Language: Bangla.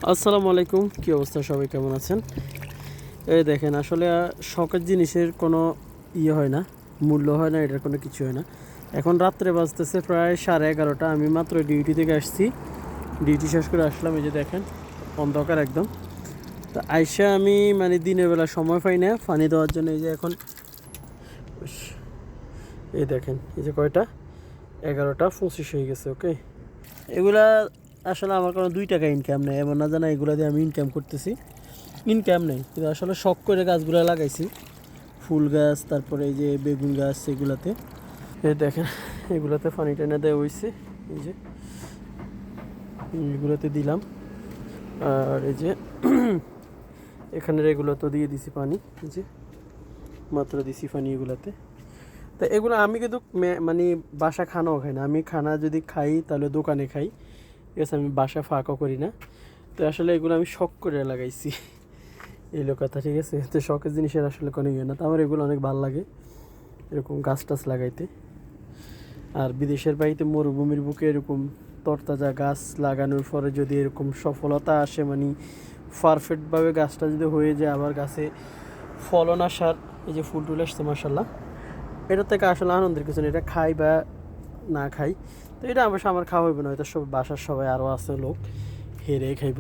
আসসালামু আলাইকুম, কী অবস্থা? সবাই কেমন আছেন? এই দেখেন, আসলে শখের জিনিসের কোনো হয় না, মূল্য হয় না, এটার কোনো কিছু হয় না। এখন রাত্রে বাজতেছে প্রায় 11:30। আমি মাত্র ডিউটি থেকে আসছি, ডিউটি শেষ করে আসলাম। এই যে দেখেন, অন্ধকার একদম। তো আইসা আমি মানে দিনের বেলা সময় পাই না পানি দেওয়ার জন্য। এই যে এখন উস, এই দেখেন, এই যে কয়টা 11:25 হয়ে গেছে। ওকে, এগুলা আসলে আমার কোনো 2 টাকা ইনকাম নেই, এমন না জানা এগুলা দিয়ে আমি ইনকাম করতেছি। ইনকাম নেই, কিন্তু আসলে শখ করে গাছগুলো লাগাইছি। ফুল গাছ, তারপরে এই যে বেগুন গাছ, এগুলাতে এই দেখেন, এগুলাতে পানি টানা দেওয়া হয়েছে। এই যে এগুলোতে দিলাম। আর এই যে এখানের এগুলো তো দিয়ে দিছি পানি, এই যে মাত্র দিছি পানি এগুলাতে। তো এগুলো আমি কিন্তু মানে বাসা খানাও খাই না। আমি খানা যদি খাই তাহলে দোকানে খাই, ঠিক আছে? আমি বাসা ফাঁকও করি না। তো আসলে এগুলো আমি শখ করে লাগাইছি, এই কথা, ঠিক আছে? তো শখের জিনিসের আসলে কোনো ইয়ে না। তো আমার এগুলো অনেক ভালো লাগে, এরকম গাছ টাছ লাগাইতে। আর বিদেশের বাড়িতে মরুভূমির বুকে এরকম তরতাজা গাছ লাগানোর পরে যদি এরকম সফলতা আসে, মানে পারফেক্টভাবে গাছটা যদি হয়ে যায়, আবার গাছে ফলন আসার, এই যে ফুল টুল আসছে মাসাল্লাহ, এটার থেকে আসলে আনন্দের কিছু নেই। এটা খাই বা না খাই, তো এটা অবশ্য আমার খাওয়া হইবে না, হয়তো সব বাসার সবাই আরও আছে লোক, হেরে খাইব।